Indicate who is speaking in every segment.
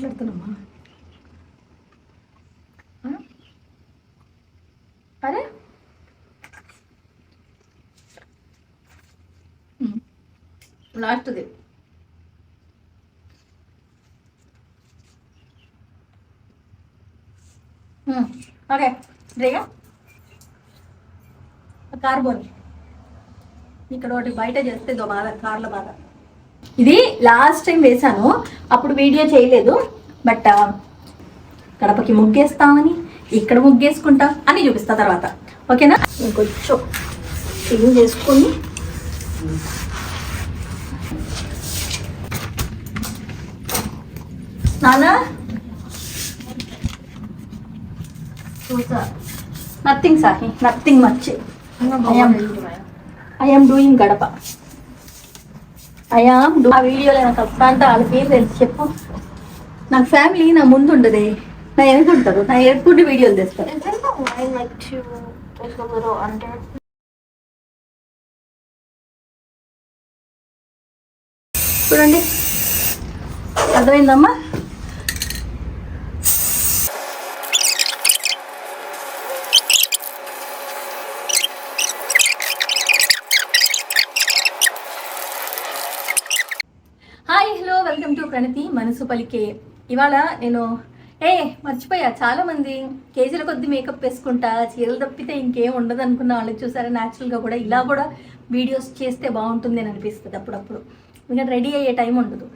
Speaker 1: మాట్లాడుతున్నామా? అరే లాస్ట్ది okay Rega car బోని ఇక్కడ ఒకటి బయట చేస్తే ఇదో బాధ, కార్ల బాధ. ఇది లాస్ట్ టైం వేసాను, అప్పుడు వీడియో చేయలేదు. బట్ గడపకి ముగ్గేస్తామని, ఇక్కడ ముగ్గేసుకుంటాం అని చూపిస్తా తర్వాత. ఓకేనా? ఇంకొంచెం క్లీన్ చేసుకొని నానా చూసా. నథింగ్ సాహి, nothing much. I am doing గడప. ఆ వీడియోలో నాకు అంతా వాళ్ళ పేరు తెలిసి చెప్పు. నాకు ఫ్యామిలీ నా ముందు ఉండదే, నా వెనుకుంటారు, నా ఎప్పుడు వీడియోలు తెస్తారు. చూడండి, అర్థమైందమ్మా? హాయ్, హలో, వెల్కమ్ టు ప్రణతి మనసు పలికే. ఇవాళ నేను మర్చిపోయా, చాలామంది కేజీల కొద్ది మేకప్ వేసుకుంటా, చీరలు తప్పితే ఇంకేం ఉండదు అనుకున్న వాళ్ళకి చూసారా, న్యాచురల్గా కూడా ఇలా కూడా వీడియోస్ చేస్తే బాగుంటుంది అని అనిపిస్తుంది అప్పుడప్పుడు. ఇంకా రెడీ అయ్యే టైం ఉండదు.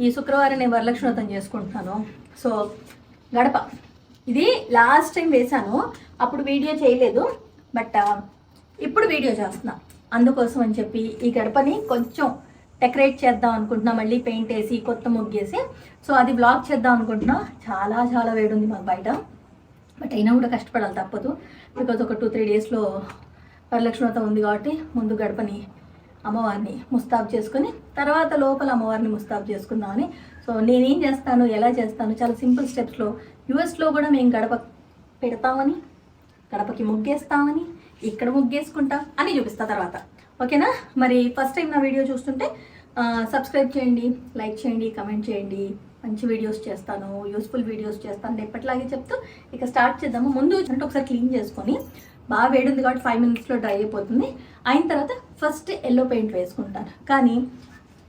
Speaker 1: ఈ శుక్రవారం నేను వరలక్ష్మి వ్రతం చేసుకుంటున్నాను. సో గడప ఇది లాస్ట్ టైం వేసాను, అప్పుడు వీడియో చేయలేదు. బట్ ఇప్పుడు వీడియో చేస్తున్నా, అందుకోసం అని చెప్పి ఈ గడపని కొంచెం డెకరేట్ చేద్దాం అనుకుంటున్నా. మళ్ళీ పెయింట్ వేసి కొత్త ముగ్గేసి, సో అది బ్లాగ్ చేద్దాం అనుకుంటున్నా. చాలా చాలా వేడి ఉంది మాకు బయట, బట్ అయినా కూడా కష్టపడాలి, తప్పదు. బికాజ్ ఒక 2-3 డేస్లో వరలక్ష్మి వ్రతం ఉంది కాబట్టి ముందు గడపని అమ్మవారిని ముస్తాబు చేసుకొని తర్వాత లోపల అమ్మవారిని ముస్తాబు చేసుకుందామని. సో నేనేం చేస్తాను, ఎలా చేస్తాను, చాలా సింపుల్ స్టెప్స్లో. యూఎస్లో కూడా మేము గడప పెడతామని, గడపకి ముగ్గేస్తామని, ఇక్కడ ముగ్గేసుకుంటాం అని చూపిస్తా తర్వాత. ఓకేనా? మరి ఫస్ట్ టైం నా వీడియో చూస్తుంటే సబ్స్క్రైబ్ చేయండి, లైక్ చేయండి, కమెంట్ చేయండి. మంచి వీడియోస్ చేస్తాను, యూస్ఫుల్ వీడియోస్ చేస్తాను ఎప్పటిలాగే చెప్తూ ఇక స్టార్ట్ చేద్దాము. ముందు అంటే ఒకసారి క్లీన్ చేసుకొని, బాగా వేడింది కాబట్టి 5 minutesలో డ్రై అయిపోతుంది. అయిన తర్వాత ఫస్ట్ ఎల్లో పెయింట్ వేసుకుంటాను. కానీ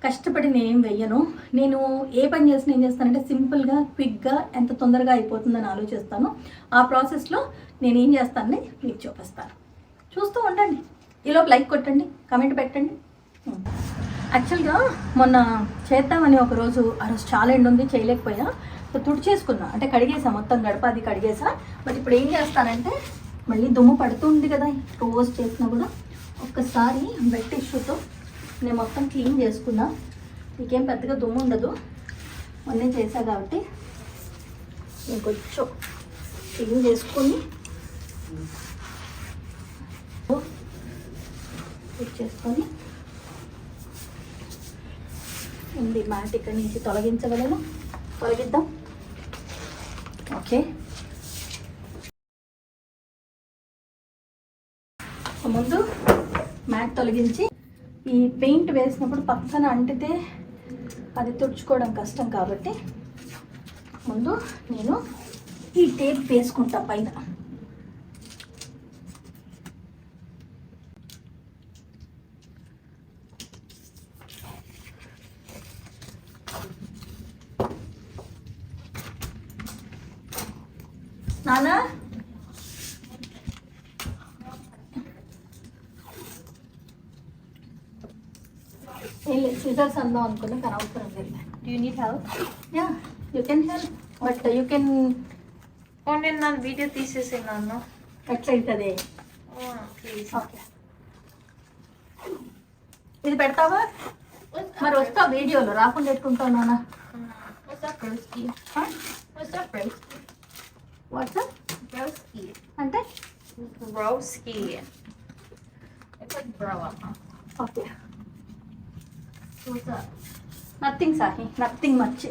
Speaker 1: కష్టపడి నేనేం వెయ్యను. నేను ఏ పని చేసినా ఏం చేస్తానంటే సింపుల్గా, క్విక్గా, ఎంత తొందరగా అయిపోతుందని ఆలోచిస్తాను. ఆ ప్రాసెస్లో నేనేం చేస్తానని మీకు చూపిస్తాను, చూస్తూ ఉండండి. ఈలోపు లైక్ కొట్టండి, కమెంట్ పెట్టండి. యాక్చువల్గా మొన్న చేద్దామని ఒకరోజు, ఆ రోజు చాలా ఎండ ఉంది, చేయలేకపోయా. సో తుడిచేసుకున్నా, అంటే కడిగేసా, మొత్తం గడప అది కడిగేసా. బట్ ఇప్పుడు ఏం చేస్తానంటే, మళ్ళీ దుమ్ము పడుతుంది కదా రోజు చేసినా కూడా, ఒక్కసారి వెట్ టిష్యూతో నేను మొత్తం క్లీన్ చేసుకున్నా. మీకేం పెద్దగా దుమ్ము ఉండదు, మొన్నే చేసా కాబట్టి. ఇంకొంచెం క్లీన్ చేసుకొని చేసుకొని ఉంది మ్యాట్ ఇక్కడ నుంచి తొలగించగలను, తొలగిద్దాం. ఓకే, ముందు మ్యాట్ తొలగించి, ఈ పెయింట్ వేసినప్పుడు పక్కన అంటితే అది తుడుచుకోవడం కష్టం కాబట్టి ముందు నేను ఈ టేప్ వేసుకుంటా పైన. నానా సిజర్స్ అందాం అనుకున్నా, కానీ అవసరం లేదు. Do you need help? Yeah, you can help, but you can.
Speaker 2: నేను నా వీడియో తీసేసాను.
Speaker 1: ఎట్లయితుంది? ఓకే, ఇది పెడతావా? మరి వస్తా వీడియోలో, రాకుండా పెట్టుకుంటావు నాన్న. What's up
Speaker 2: Broski.
Speaker 1: అంటే
Speaker 2: Broski. It's like bro up.
Speaker 1: Okay, nothing సాహి, nothing much.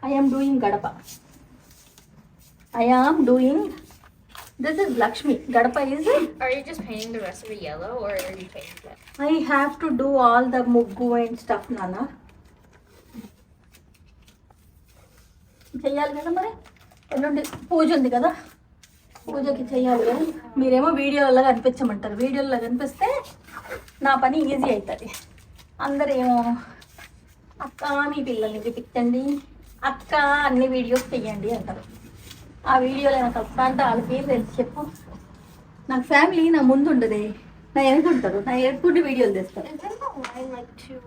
Speaker 1: I am doing గడప. I am doing. This is Lakshmi. Gadapa is.
Speaker 2: Are you just painting the rest of it yellow, or are you painting it?
Speaker 1: I have to do all the muggu and stuff, Nana. చెయ్యాలి కదా మరి, ఎల్లుండి పూజ ఉంది కదా, పూజకి చెయ్యాలి కదా. మీరేమో వీడియోలో కనిపించమంటారు, వీడియోలో కనిపిస్తే నా పని ఈజీ అవుతుంది. అందరేమో అక్క మీ పిల్లల్ని చూపించండి, అక్క అన్ని వీడియోస్ చెయ్యండి అంటారు. ఆ వీడియోలో నాకు అక్క అంటే వాళ్ళ పేరు తెలిసి చెప్పు. నాకు ఫ్యామిలీ నా ముందు ఉండదే, నా ఎనుకుంటారు, నా ఎనుకుంటే వీడియోలు తెస్తారు.
Speaker 2: Isn't the line like too,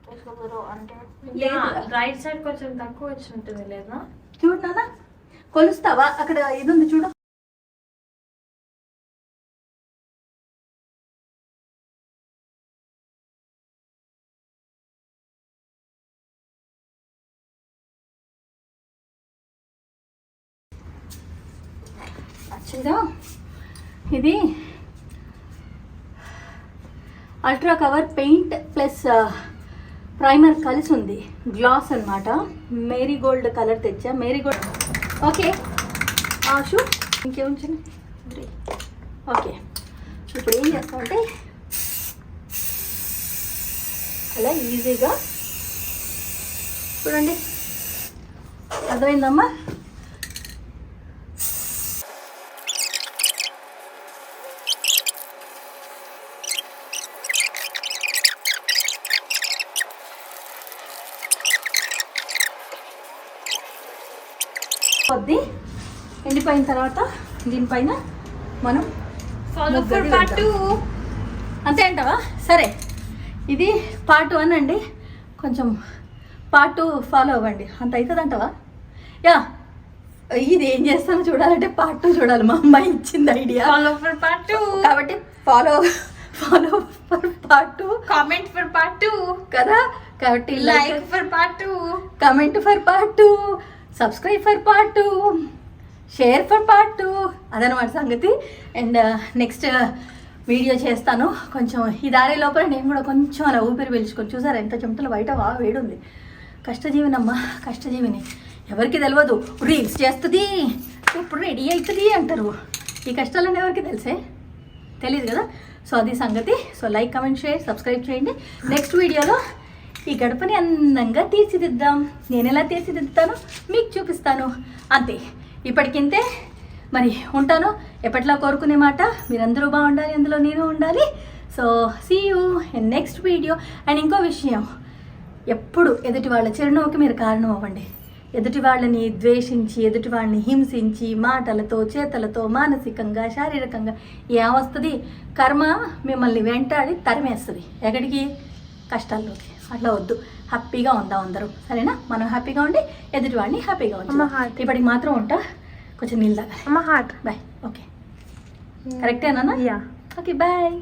Speaker 2: like a little under?
Speaker 1: Yeah,
Speaker 2: right side కొంచెం తక్కువ వచ్చి ఉంటుంది లేదా?
Speaker 1: చూడు నాన్న, కొలుస్తావా? అక్కడ ఇది ఉంది చూడు. యాక్చువల్గా ఇది ultra cover paint plus primer కలిసి ఉంది, గ్లాస్ అన్నమాట. మేరీగోల్డ్ కలర్ తెచ్చా, మేరీగోల్డ్. ఓకే ఆషు ఇంకేముంచండి. ఓకే ఇప్పుడు ఏం చేస్తామంటే అలా ఈజీగా చూడండి, అర్థమైందమ్మా? కొద్ది ఎండిపోయిన తర్వాత దీనిపైన మనం
Speaker 2: Follow for part 2.
Speaker 1: అంతే అంటావా? సరే, ఇది పార్ట్ 1 అండి, కొంచెం పార్ట్ 2 ఫాలో అవ్వండి. అంత అవుతుంది అంటావా? యా, ఇది ఏం చేస్తానో చూడాలంటే పార్ట్ 2 చూడాలి. మా అమ్మాయి ఇచ్చింది ఐడియా.
Speaker 2: Follow for part 2.
Speaker 1: కాబట్టి follow for part 2,
Speaker 2: Comment for part 2.
Speaker 1: కదా. కాబట్టి
Speaker 2: Like for part 2.
Speaker 1: Comment for part 2, subscribe for part 2, share for part 2. అదనమాట సంగతి. అండ్ నెక్స్ట్ వీడియో చేస్తాను. కొంచెం ఈ దారి లోపల నేను కూడా కొంచెం అలా ఊపిరి పీల్చుకొని, చూసారా ఎంత చెమటలు బయట వేడుంది. కష్టజీవినమ్మా, కష్టజీవిని. ఎవరికి తెలియదు, రీల్స్ చేస్తుంది ఇప్పుడు రెడీ అవుతుంది అంటారు. ఈ కష్టాలన్నీ ఎవరికి తెలియదు కదా. సో అది సంగతి. So like, comment, share, subscribe చేయండి. నెక్స్ట్ వీడియోలో ఈ గడపని అందంగా తీర్చిదిద్దాం. నేను ఎలా తీర్చిదిద్దుతానో మీకు చూపిస్తాను. అంతే, ఇప్పటికింతే. మరి ఉంటాను. ఎప్పట్లా కోరుకునే మాట, మీరందరూ బాగుండాలి, అందులో నేను ఉండాలి. So see you in next video. And ఇంకో విషయం, ఎప్పుడు ఎదుటి వాళ్ళ చిరునవ్వుకి మీరు కారణం అవ్వండి. ఎదుటి వాళ్ళని ద్వేషించి, ఎదుటి వాళ్ళని హింసించి, మాటలతో, చేతలతో, మానసికంగా, శారీరకంగా ఏమొస్తుంది? కర్మ మిమ్మల్ని వెంటాడి తరిమేస్తుంది. ఎక్కడికి? కష్టాల్లోకి. అట్లా వద్దు. హ్యాపీగా ఉందాం అందరూ, సరేనా? మనం హ్యాపీగా ఉండి ఎదుటి వాడిని హ్యాపీగా ఉందాం. ఇప్పటికి మాత్రం ఉంటా, కొంచెం నీళ్ళు తాగాలి.
Speaker 2: I'm a heart.
Speaker 1: Bye. Okay, కరెక్టేనా?
Speaker 2: Yeah.
Speaker 1: Okay, bye.